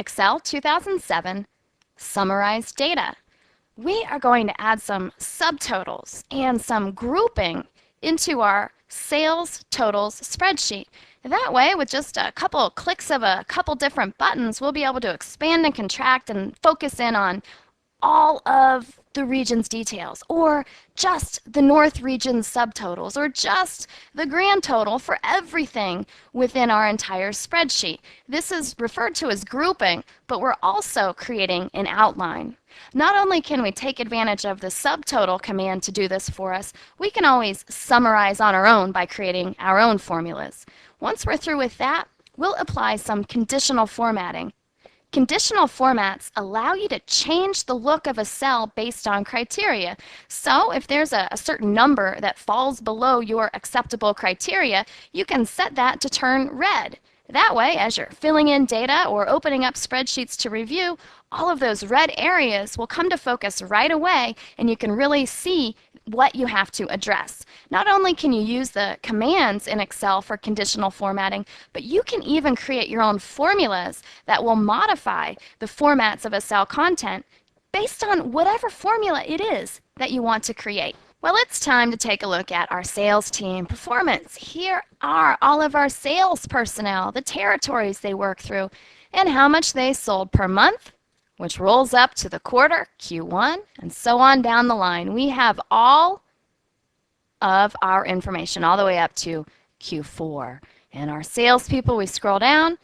Excel 2007 Summarized Data. We are going to add some subtotals and some grouping into our sales totals spreadsheet. That way, with just a couple clicks of a couple different buttons, we'll be able to expand and contract and focus in on all of the region's details, or just the North region's subtotals, or just the grand total for everything within our entire spreadsheet. This is referred to as grouping, but we're also creating an outline. Not only can we take advantage of the subtotal command to do this for us, we can always summarize on our own by creating our own formulas. Once we're through with that, we'll apply some conditional formatting. Conditional formats allow you to change the look of a cell based on criteria. So if there's a certain number that falls below your acceptable criteria, you can set that to turn red. That way, as you're filling in data or opening up spreadsheets to review, all of those red areas will come to focus right away, and you can really see what you have to address. Not only can you use the commands in Excel for conditional formatting, but you can even create your own formulas that will modify the formats of a cell content based on whatever formula it is that you want to create. Well, it's time to take a look at our sales team performance. Here are all of our sales personnel, the territories they work through, and how much they sold per month, which rolls up to the quarter, Q1, and so on down the line. We have all of our information all the way up to Q4. And our salespeople, we scroll down,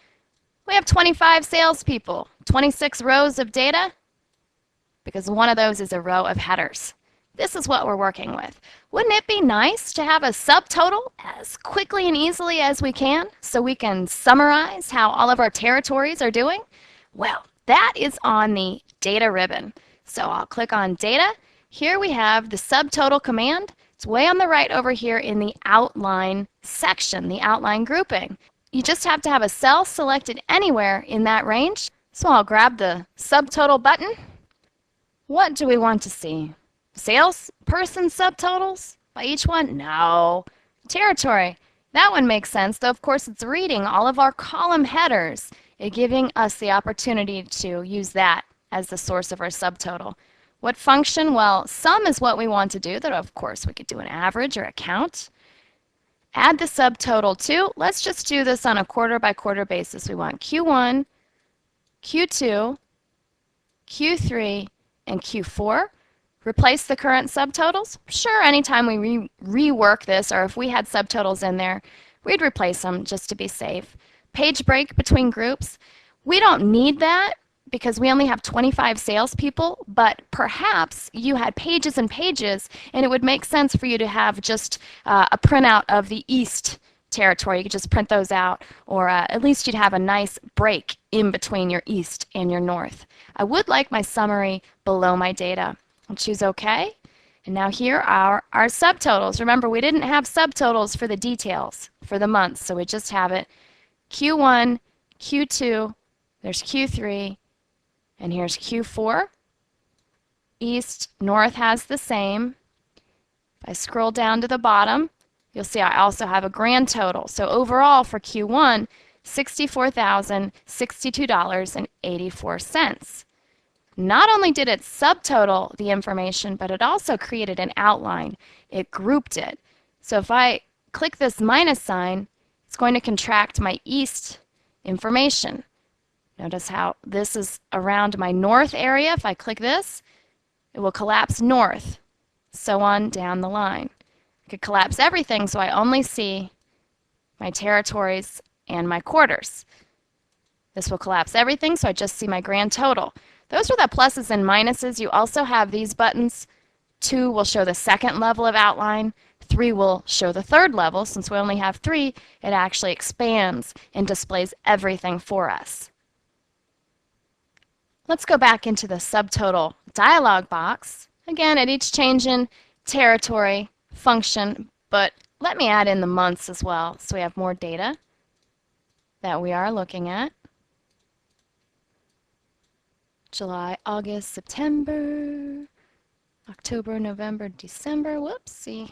we have 25 salespeople, 26 rows of data, because one of those is a row of headers. This is what we're working with. Wouldn't it be nice to have a subtotal as quickly and easily as we can so we can summarize how all of our territories are doing? Well, that is on the data ribbon. So I'll click on data. Here we have the subtotal command. It's way on the right over here in the outline section, the outline grouping. You just have to have a cell selected anywhere in that range. So I'll grab the subtotal button. What do we want to see? Salesperson subtotals by each one? No. Territory. That one makes sense, though of course it's reading all of our column headers and giving us the opportunity to use that as the source of our subtotal. What function? Well, sum is what we want to do, that of course we could do an average or a count. Add the subtotal to, let's just do this on a quarter by quarter basis. We want Q1, Q2, Q3, and Q4. Replace the current subtotals? Sure, anytime we rework this, or if we had subtotals in there, we'd replace them just to be safe. Page break between groups. We don't need that because we only have 25 salespeople, but perhaps you had pages and pages, and it would make sense for you to have just a printout of the East territory. You could just print those out, or at least you'd have a nice break in between your East and your North. I would like my summary below my data. I'll choose OK. And now here are our subtotals. Remember, we didn't have subtotals for the details for the months, so we just have it Q1, Q2, there's Q3, and here's Q4. East, North has the same. If I scroll down to the bottom, you'll see I also have a grand total. So overall for Q1, $64,062.84. Not only did it subtotal the information, but it also created an outline. It grouped it. So if I click this minus sign, it's going to contract my East information. Notice how this is around my North area. If I click this, it will collapse North, so on down the line. I could collapse everything so I only see my territories and my quarters. This will collapse everything so I just see my grand total. Those are the pluses and minuses. You also have these buttons. 2 will show the second level of outline. 3 will show the third level. Since we only have 3, it actually expands and displays everything for us. Let's go back into the subtotal dialog box. Again, at each change in territory, function, but let me add in the months as well so we have more data that we are looking at. July, August, September, October, November, December. Whoopsie.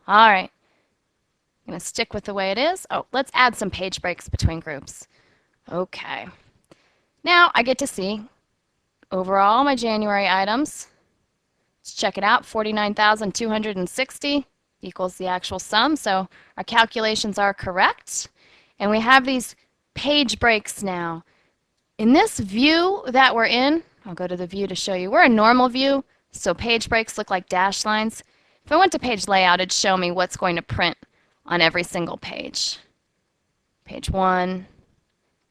All right. I'm going to stick with the way it is. Oh, let's add some page breaks between groups. Okay. Now I get to see overall my January items. Let's check it out. 49,260 equals the actual sum, so our calculations are correct. And we have these page breaks now. In this view that we're in, I'll go to the view to show you. We're in normal view, so page breaks look like dashed lines. If I went to page layout, it'd show me what's going to print on every single page. Page 1,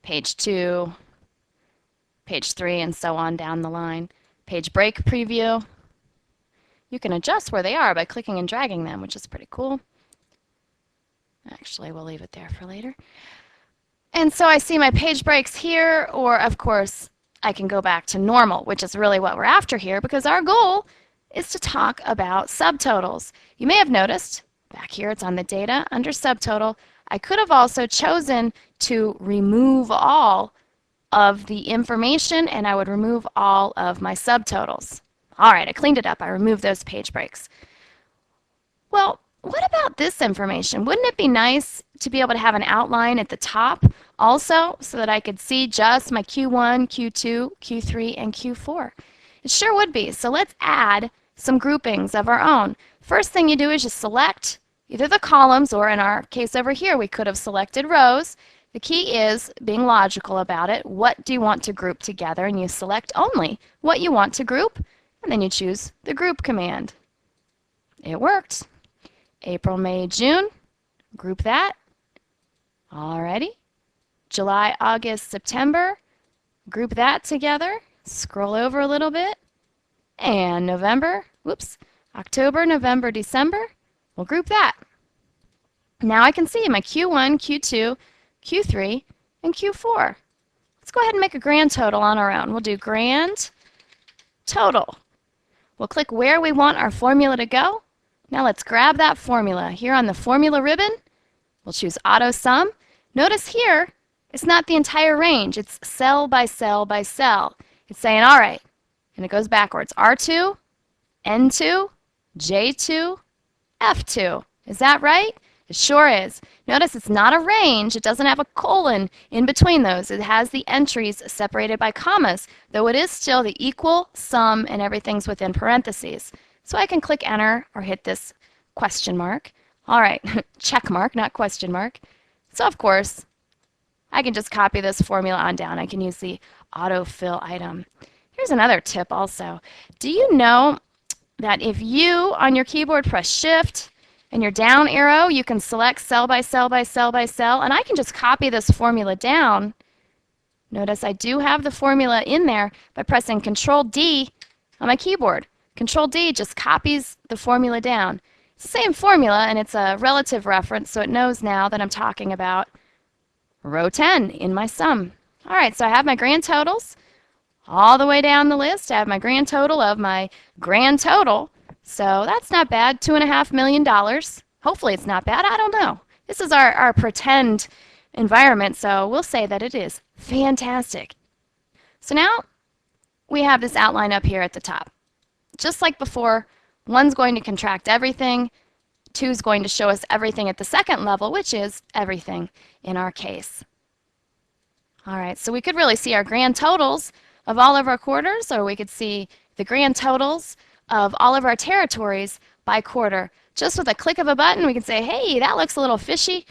page 2, page 3, and so on down the line. Page break preview. You can adjust where they are by clicking and dragging them, which is pretty cool. Actually, we'll leave it there for later. And so I see my page breaks here, or of course, I can go back to normal, which is really what we're after here, because our goal is to talk about subtotals. You may have noticed, back here it's on the data, under subtotal, I could have also chosen to remove all of the information, and I would remove all of my subtotals. All right, I cleaned it up. I removed those page breaks. Well, what about this information? Wouldn't it be nice to be able to have an outline at the top also so that I could see just my Q1, Q2, Q3, and Q4? It sure would be. So let's add some groupings of our own. First thing you do is you select either the columns, or in our case over here, we could have selected rows. The key is being logical about it. What do you want to group together? And you select only what you want to group, and then you choose the group command. It worked. April, May, June, group that. Alrighty. July, August, September, group that together. Scroll over a little bit. And November, October, November, December, we'll group that. Now I can see my Q1, Q2, Q3, and Q4. Let's go ahead and make a grand total on our own. We'll do grand total. We'll click where we want our formula to go. Now let's grab that formula. Here on the formula ribbon, we'll choose auto sum. Notice here, it's not the entire range. It's cell by cell by cell. It's saying, all right, and it goes backwards. R2, N2, J2, F2. Is that right? It sure is. Notice it's not a range. It doesn't have a colon in between those. It has the entries separated by commas, though it is still the equal, sum, and everything's within parentheses. So I can click enter or hit this question mark. All right, check mark, not question mark. So of course, I can just copy this formula on down. I can use the autofill item. Here's another tip also. Do you know that if you on your keyboard press shift and your down arrow, you can select cell by cell by cell by cell, and I can just copy this formula down. Notice I do have the formula in there by pressing Control D on my keyboard. Control D just copies the formula down. It's the same formula, and it's a relative reference, so it knows now that I'm talking about row 10 in my sum. All right, so I have my grand totals all the way down the list. I have my grand total of my grand total. So that's not bad, $2.5 million. Hopefully it's not bad. I don't know. This is our pretend environment, so we'll say that it is fantastic. So now we have this outline up here at the top. Just like before, 1's going to contract everything, 2's going to show us everything at the second level, which is everything in our case. All right, so we could really see our grand totals of all of our quarters, or we could see the grand totals of all of our territories by quarter. Just with a click of a button, we can say, hey, that looks a little fishy.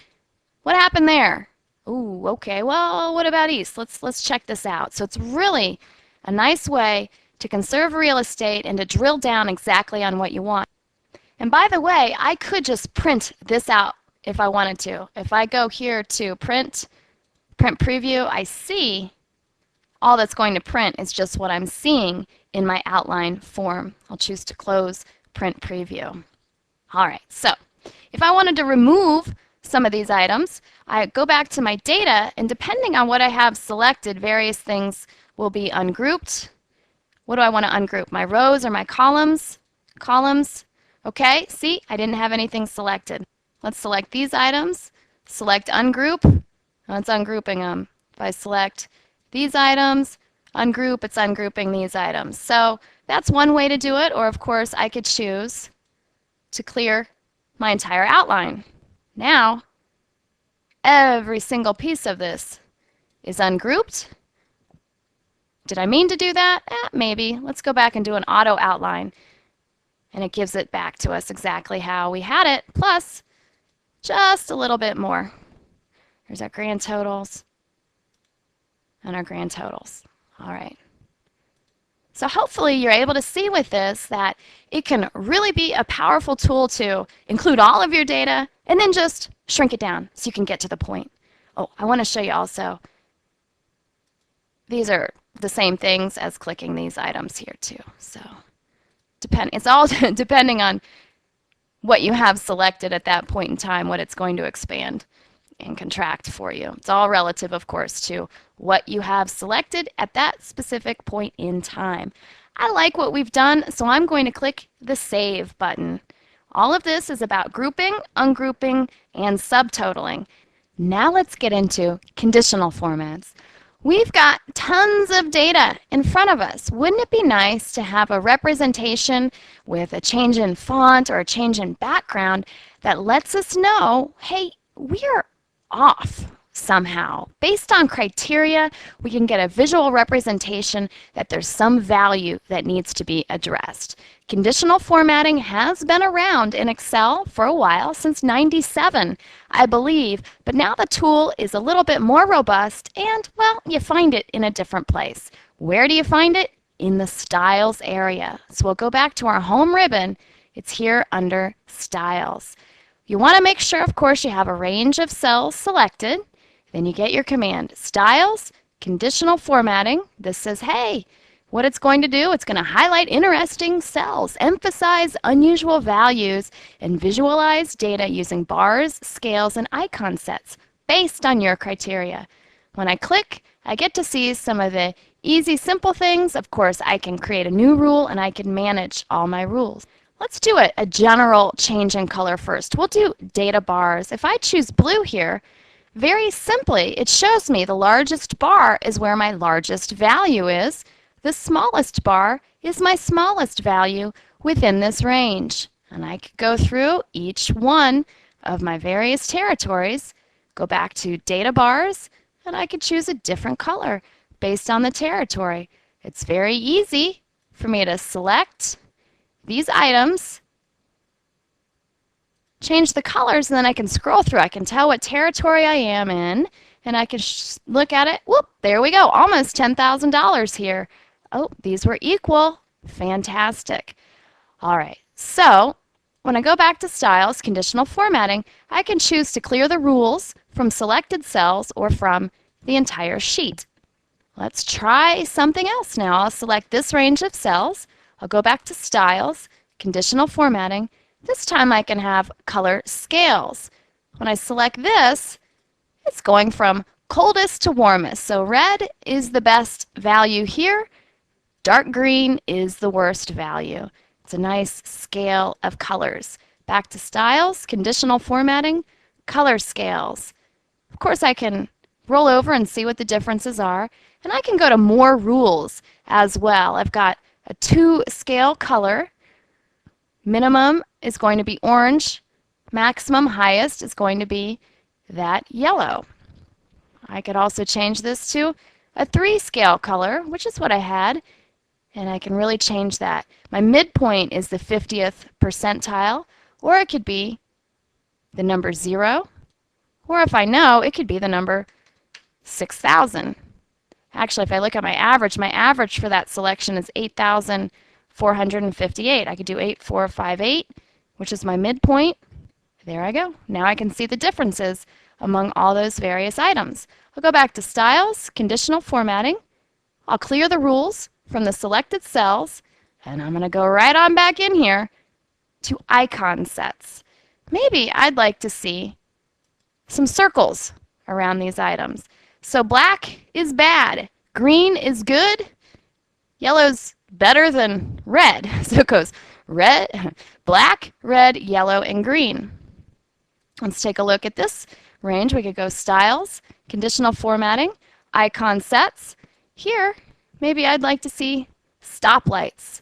What happened there? Ooh, okay, well, what about East? Let's check this out. So it's really a nice way to conserve real estate and to drill down exactly on what you want. And by the way, I could just print this out if I wanted to. If I go here to print preview, I see all that's going to print is just what I'm seeing in my outline form. I'll choose to close print preview. All right, so if I wanted to remove some of these items, I go back to my data, and depending on what I have selected, various things will be ungrouped. What do I want to ungroup? My rows or my columns? Columns. Okay, see, I didn't have anything selected. Let's select these items. Select ungroup. Oh, it's ungrouping them. If I select these items, ungroup, it's ungrouping these items. So that's one way to do it, or of course I could choose to clear my entire outline. Now, every single piece of this is ungrouped, Did I mean to do that? Maybe. Let's go back and do an auto outline. And it gives it back to us exactly how we had it, plus just a little bit more. Here's our grand totals and our grand totals. All right. So hopefully you're able to see with this that it can really be a powerful tool to include all of your data and then just shrink it down so you can get to the point. Oh, I want to show you also, these are the same things as clicking these items here too. So it's all depending on what you have selected at that point in time, what it's going to expand and contract for you. It's all relative, of course, to what you have selected at that specific point in time. I like what we've done, so I'm going to click the Save button. All of this is about grouping, ungrouping, and subtotaling. Now let's get into conditional formats. We've got tons of data in front of us. Wouldn't it be nice to have a representation with a change in font or a change in background that lets us know, hey, we're off somehow. Based on criteria, we can get a visual representation that there's some value that needs to be addressed. Conditional formatting has been around in Excel for a while, since '97, I believe, but now the tool is a little bit more robust and, well, you find it in a different place. Where do you find it? In the Styles area. So we'll go back to our home ribbon. It's here under Styles. You want to make sure, of course, you have a range of cells selected. Then you get your command, Styles, Conditional Formatting. This says, hey, what it's going to do, it's going to highlight interesting cells, emphasize unusual values, and visualize data using bars, scales, and icon sets based on your criteria. When I click, I get to see some of the easy, simple things. Of course, I can create a new rule, and I can manage all my rules. Let's do a general change in color first. We'll do data bars. If I choose blue here, very simply, it shows me the largest bar is where my largest value is. The smallest bar is my smallest value within this range. And I could go through each one of my various territories, go back to data bars, and I could choose a different color based on the territory. It's very easy for me to select these items, change the colors, and then I can scroll through. I can tell what territory I am in, and I can look at it. Whoop, there we go, almost $10,000 here. Oh, these were equal. Fantastic. All right, so when I go back to Styles, Conditional Formatting, I can choose to clear the rules from selected cells or from the entire sheet. Let's try something else now. I'll select this range of cells. I'll go back to Styles, Conditional Formatting. This time I can have color scales. When I select this, it's going from coldest to warmest. So red is the best value here. Dark green is the worst value. It's a nice scale of colors. Back to Styles, Conditional Formatting, Color Scales. Of course, I can roll over and see what the differences are. And I can go to more rules as well. I've got a 2-scale color. Minimum is going to be orange. Maximum, highest, is going to be that yellow. I could also change this to a 3-scale color, which is what I had, and I can really change that. My midpoint is the 50th percentile, or it could be the number 0, or if I know, it could be the number 6,000. Actually, if I look at my average for that selection is 8,458. I could do 8,458, which is my midpoint. There I go. Now I can see the differences among all those various items. I'll go back to Styles, Conditional Formatting. I'll clear the rules from the selected cells, and I'm going to go right on back in here to icon sets. Maybe I'd like to see some circles around these items. So black is bad, green is good, yellow's better than red. So it goes red, black, red, yellow, and green. Let's take a look at this range. We could go Styles, Conditional Formatting, Icon Sets. Here, maybe I'd like to see stoplights.